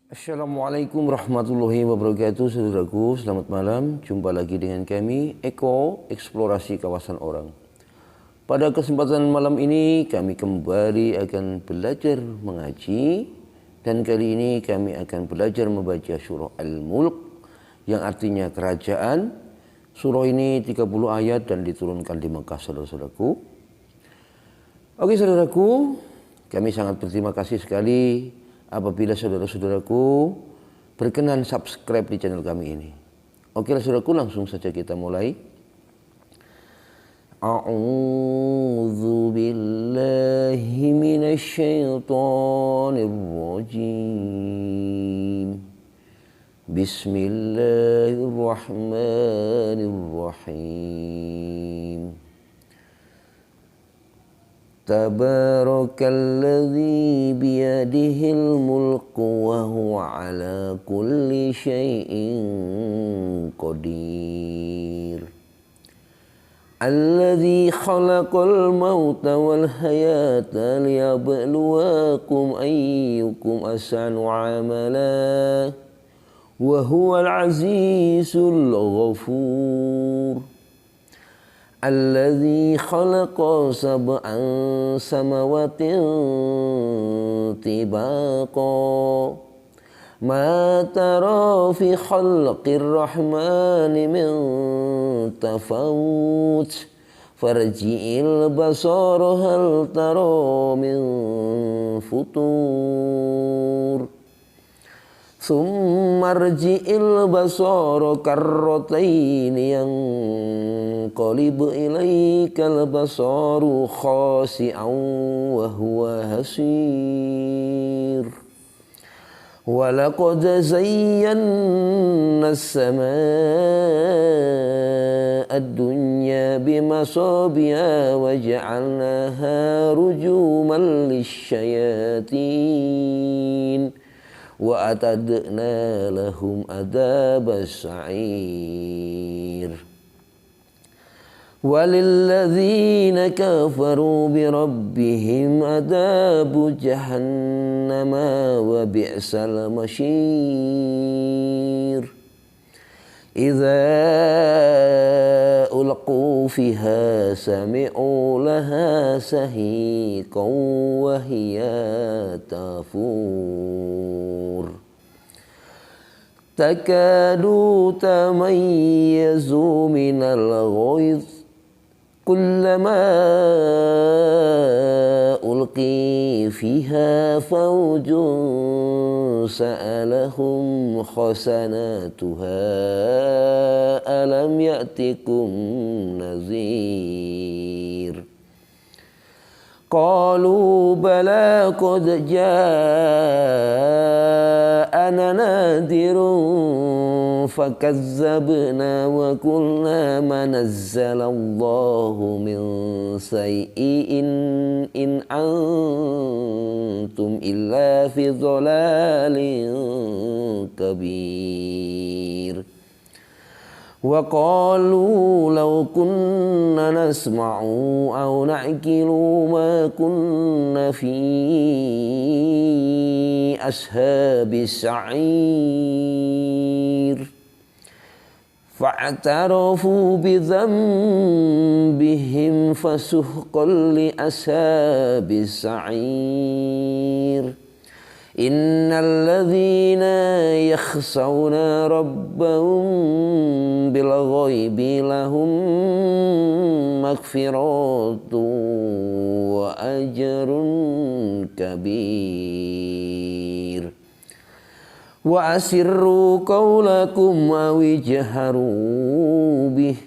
Assalamualaikum warahmatullahi wabarakatuh. Saudaraku, selamat malam. Jumpa lagi dengan kami, Eko Eksplorasi Kawasan Orang. Pada kesempatan malam ini kami kembali akan belajar mengaji. Dan kali ini kami akan belajar membaca surah Al-Mulk yang artinya kerajaan. Surah ini 30 ayat dan diturunkan di Mekah, saudara-saudaraku. Oke saudaraku, kami sangat berterima kasih sekali apabila saudara-saudaraku berkenan subscribe di channel kami ini. Oke saudaraku, langsung saja kita mulai. A'udzu billahi minasyaitonir rajim. Bismillahirrahmanirrahim. Tabarakalladzi biyadihil mulku wa huwa ala kulli syai'in qadir. Alladzi khalaqal mauta wal hayata liyabluwakum ayyukum ahsanu amala wa huwal azizul ghafur. Alladzi khalaqa sab'an samawati tibaqa ma tara fi khalqir rahmani min tafawut farji'il basara hal tara min futur. Thumma rji'il basara karrataini yanqalib ilaikal basaru khasi'an wa huwa hasir. Walaqad zayyana as-samaa'a ad-dunya bimasabiha wa ja'alnaha rujuman lisyayatin wa atadna lahum adabas sa'ir. Walilladzina kafaru birabbihim adabu jahannama wa bi'sal masyir. Idza ulqu fiha sami'u laha sahiqan wa hiya tafur. Takadu tamayyazu minal ghayz kullama ulqi fiha fawjun sa'alahum khasanatuha alam ya'tikum nazir. Qalu bala qad ja'ana nadirun fakazzabna wa qulna ma nazzalallahu min say'in in antum illa fi dhalalin kabir. Wa qalu law kunna nasma'u aw na'qilu ma kunna fi ashabis sa'ir. Fa'tarafu bidhanbihim fasuhqan li ashabis sa'ir. Innal ladzina yakhshawna rabbahum bil ghaibi lahum maghfiratun wa ajrun kabir. Wa asirru qawlakum aw ijharu bih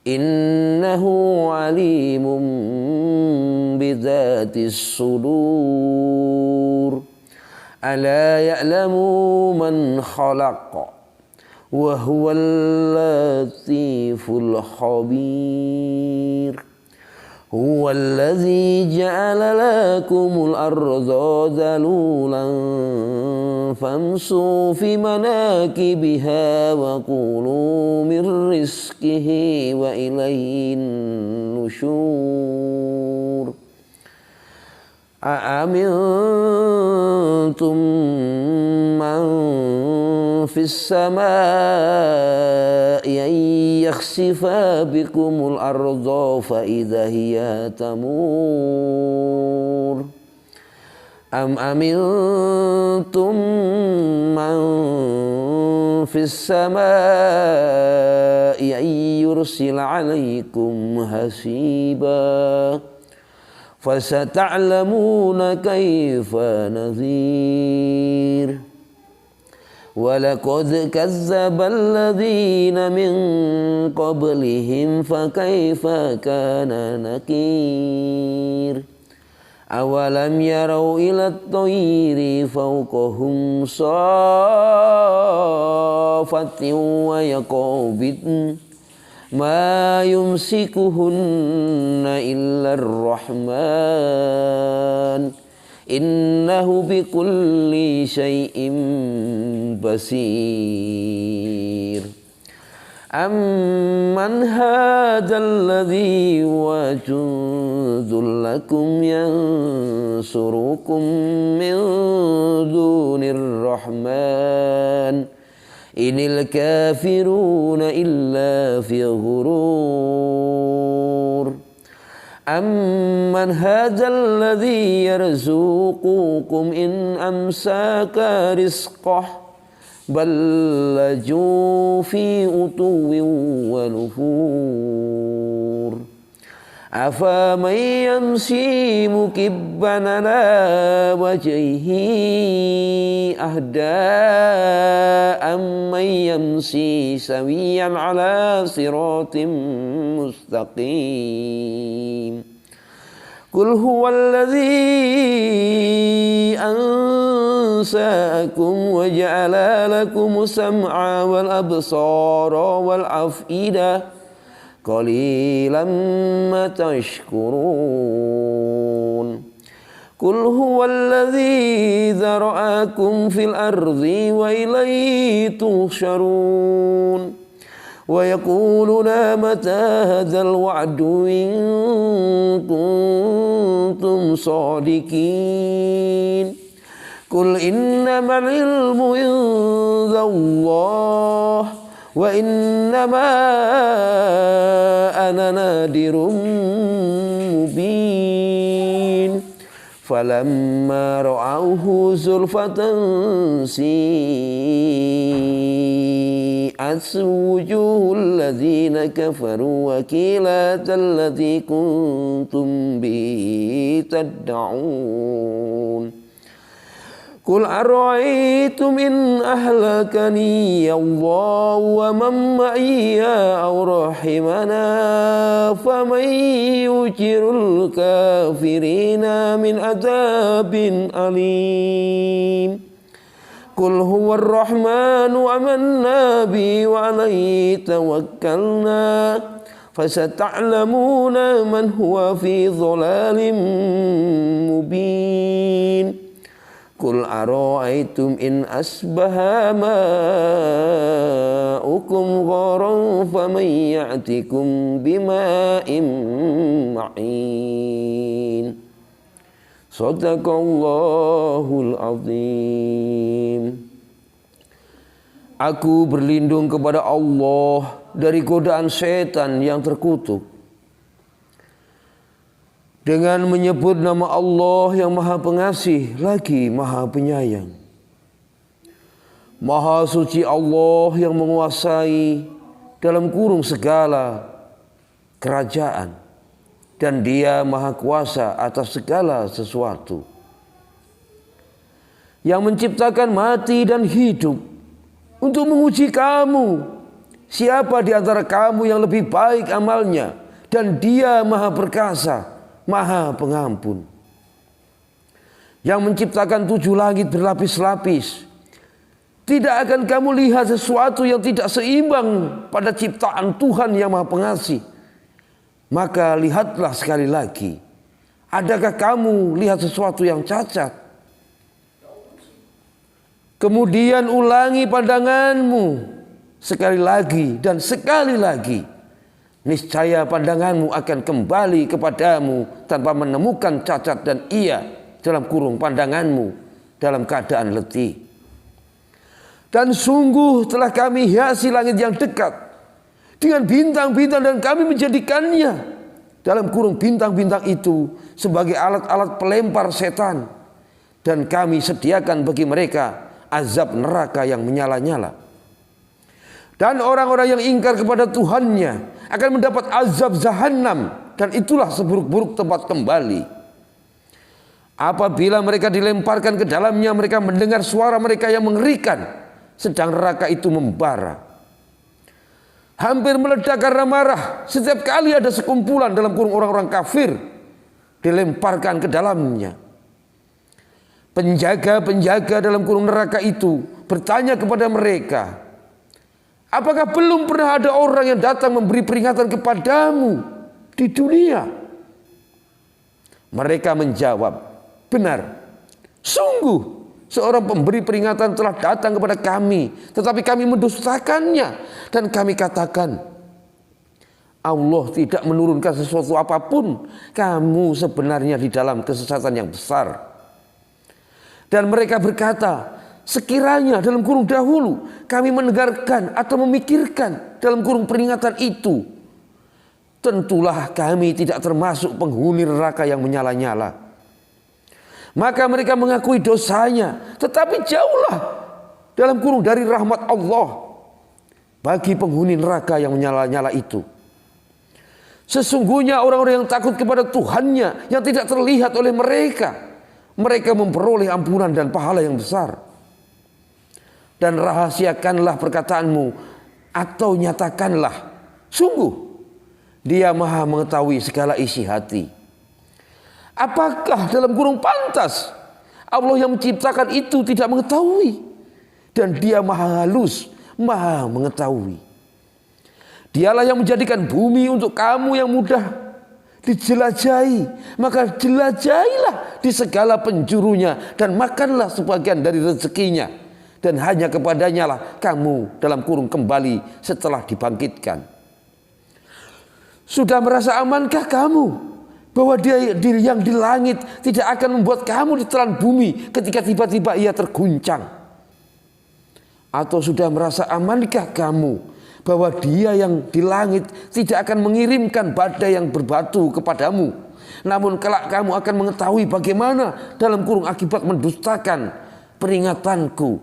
innahu alimun bidzatis sudur. Ala ya'lamu man khalaqa wa huwal latiful khabir. Huwallazi ja'ala lakumul arda dhalulan famsu fi manakibiha wa kulu min rizqihi wa ilayhin nusyur. A'amintum man fis samaa'i an yakhsifa bikumul arda fa idza hiya tamur. Am amintum man fis samaa'i an yursila 'alaikum hasiba. Fasata'lamuna kaifa nadhir. Walaqad kazzaba alladhina min qablihim fakaifa kana nakir. Awalam yarau ila at-tayri fawqahum safatin wa yaqabidn ma yumsikuhunna illa ar-rahman innahu bikulli syai'in basir. Amman hadzal ladzi wa jundul lakum yansurukum min dunir rahman inil kafiruna illa fi ghurur. Amman hadzal ladzi yarzuqukum in amsaka rizqah bal laju fi utuwin wa nufur. Afa man yamshi mukibban ala wajhihi ahda amman yamshi sawiyan ala siratim mustaqim. Qul huwallazi ansaakum wa ja'ala lakumus sam'a wal absara wal af'idah qalilan ma tashkurun. Qul huwallazi zara'akum fil ardi wa ilayhi tuhsyarun. Wa yaquluna mata hadzal wa'du in kuntum shadiqin. Qul innamal ilmu indallah wa innama ana nadirun mubin. Falamma ra'awhu zulfatan si'at wujuhul ladzina kafaru wa qila alladzi kuntum bihi tad'un. Qul ara'aytum in ahlakani Allahu wa man ma'iya aw rahimana faman yujirul kafirina min adzabin alim. Qul huwar rahmanu amanna bi wa alayhi tawakkalna fasata'lamuna man huwa fi dhalalin mubin. Qul ara'aytum in asbaha ma'ukum gharan faman ya'tikum bima'in ma'in. Shadaqallahul azim. Aku berlindung kepada Allah dari godaan setan yang terkutuk dengan menyebut nama Allah yang Maha Pengasih lagi Maha Penyayang. Maha suci Allah yang menguasai dalam kurung segala kerajaan, dan Dia Maha Kuasa atas segala sesuatu, yang menciptakan mati dan hidup untuk menguji kamu, siapa di antara kamu yang lebih baik amalnya, dan Dia Maha Perkasa, Maha Pengampun, yang menciptakan 7 langit berlapis-lapis. Tidak akan kamu lihat sesuatu yang tidak seimbang pada ciptaan Tuhan yang Maha Pengasih. Maka lihatlah sekali lagi, adakah kamu lihat sesuatu yang cacat? Kemudian ulangi pandanganmu sekali lagi dan sekali lagi. Niscaya pandanganmu akan kembali kepadamu tanpa menemukan cacat, dan ia dalam kurung pandanganmu dalam keadaan letih. Dan sungguh telah kami hiasi langit yang dekat dengan bintang-bintang dan kami menjadikannya dalam kurung bintang-bintang itu sebagai alat-alat pelempar setan. Dan kami sediakan bagi mereka azab neraka yang menyala-nyala. Dan orang-orang yang ingkar kepada Tuhannya akan mendapat azab Jahannam, dan itulah seburuk-buruk tempat kembali. Apabila mereka dilemparkan ke dalamnya, mereka mendengar suara mereka yang mengerikan, sedang neraka itu membara. Hampir meledak karena marah setiap kali ada sekumpulan dalam kurung orang-orang kafir dilemparkan ke dalamnya. Penjaga-penjaga dalam kurung neraka itu bertanya kepada mereka, apakah belum pernah ada orang yang datang memberi peringatan kepadamu di dunia? Mereka menjawab, benar, sungguh seorang pemberi peringatan telah datang kepada kami, tetapi kami mendustakannya. Dan kami katakan, Allah tidak menurunkan sesuatu apapun, kamu sebenarnya di dalam kesesatan yang besar. Dan mereka berkata, sekiranya dalam kurung dahulu kami mendengarkan atau memikirkan dalam kurung peringatan itu, tentulah kami tidak termasuk penghuni neraka yang menyala-nyala. Maka mereka mengakui dosanya, tetapi jauhlah dalam kurung dari rahmat Allah bagi penghuni neraka yang menyala-nyala itu. Sesungguhnya orang-orang yang takut kepada Tuhannya yang tidak terlihat oleh mereka, mereka memperoleh ampunan dan pahala yang besar. Dan rahasiakanlah perkataanmu atau nyatakanlah, sungguh Dia Maha mengetahui segala isi hati. Apakah dalam kurung pantas Allah yang menciptakan itu tidak mengetahui? Dan Dia Maha halus, Maha mengetahui. Dialah yang menjadikan bumi untuk kamu yang mudah dijelajahi, maka jelajahilah di segala penjurunya dan makanlah sebagian dari rezekinya, dan hanya kepadanya lah kamu dalam kurung kembali setelah dibangkitkan. Sudah merasa amankah kamu bahwa Dia yang di langit tidak akan membuat kamu ditelan bumi ketika tiba-tiba ia terguncang? Atau sudah merasa amankah kamu bahwa Dia yang di langit tidak akan mengirimkan badai yang berbatu kepadamu, namun kelak kamu akan mengetahui bagaimana dalam kurung akibat mendustakan peringatanku.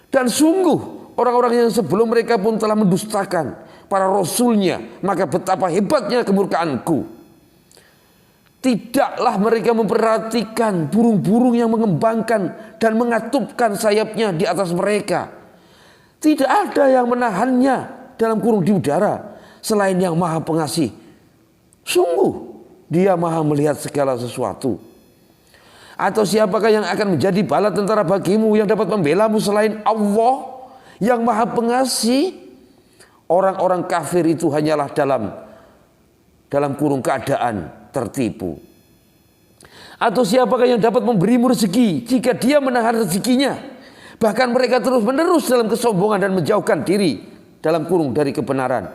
Dan sungguh orang-orang yang sebelum mereka pun telah mendustakan para rasulnya, maka betapa hebatnya kemurkaanku. Tidaklah mereka memperhatikan burung-burung yang mengembangkan dan mengatupkan sayapnya di atas mereka. Tidak ada yang menahannya dalam kurung di udara selain Yang Maha Pengasih. Sungguh Dia Maha melihat segala sesuatu. Atau siapakah yang akan menjadi bala tentara bagimu yang dapat membelamu selain Allah yang Maha Pengasih? Orang-orang kafir itu hanyalah dalam kurung keadaan tertipu. Atau siapakah yang dapat memberimu rezeki jika Dia menahan rezekinya? Bahkan mereka terus menerus dalam kesombongan dan menjauhkan diri dalam kurung dari kebenaran.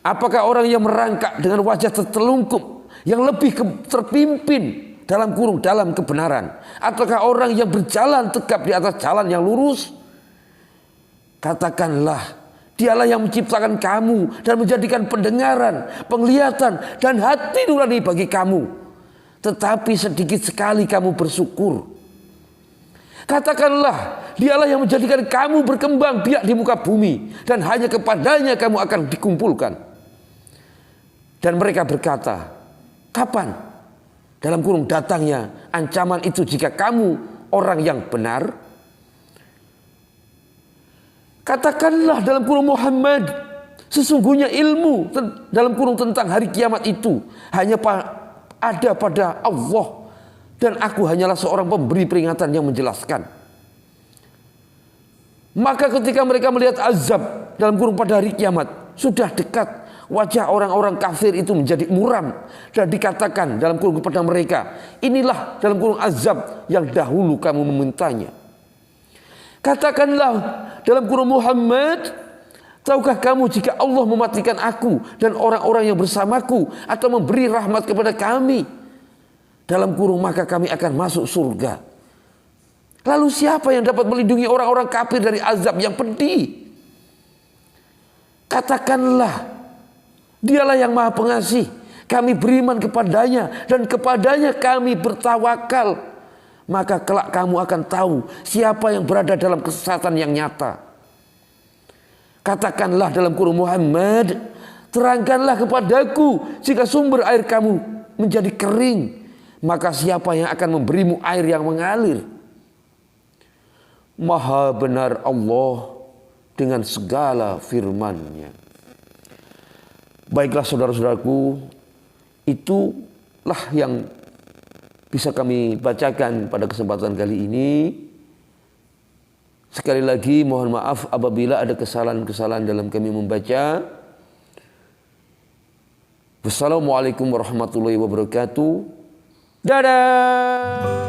Apakah orang yang merangkak dengan wajah tertelungkup yang lebih terpimpin dalam kurung dalam kebenaran, ataukah orang yang berjalan tegap di atas jalan yang lurus? Katakanlah, Dialah yang menciptakan kamu dan menjadikan pendengaran, penglihatan dan hati nurani bagi kamu, tetapi sedikit sekali kamu bersyukur. Katakanlah, Dialah yang menjadikan kamu berkembang biak di muka bumi, dan hanya kepadanya kamu akan dikumpulkan. Dan mereka berkata, kapan dalam kurung datangnya ancaman itu jika kamu orang yang benar? Katakanlah dalam kurung Muhammad, sesungguhnya ilmu dalam kurung tentang hari kiamat itu hanya ada pada Allah, dan aku hanyalah seorang pemberi peringatan yang menjelaskan. Maka ketika mereka melihat azab dalam kurung pada hari kiamat sudah dekat, wajah orang-orang kafir itu menjadi muram, dan dikatakan dalam kurung kepada mereka, inilah dalam kurung azab yang dahulu kamu memintanya. Katakanlah dalam kurung Muhammad, tahukah kamu jika Allah mematikan aku dan orang-orang yang bersamaku, atau memberi rahmat kepada kami, dalam kurung maka kami akan masuk surga. Lalu siapa yang dapat melindungi orang-orang kafir dari azab yang pedih? Katakanlah, Dialah yang Maha Pengasih. Kami beriman kepadanya dan kepadanya kami bertawakal. Maka kelak kamu akan tahu siapa yang berada dalam kesesatan yang nyata. Katakanlah dalam kurung Muhammad, terangkanlah kepadaku jika sumber air kamu menjadi kering, maka siapa yang akan memberimu air yang mengalir? Maha benar Allah dengan segala firman-Nya. Baiklah saudara-saudaraku, itulah yang bisa kami bacakan pada kesempatan kali ini. Sekali lagi mohon maaf apabila ada kesalahan-kesalahan dalam kami membaca. Wassalamualaikum warahmatullahi wabarakatuh. Dadah.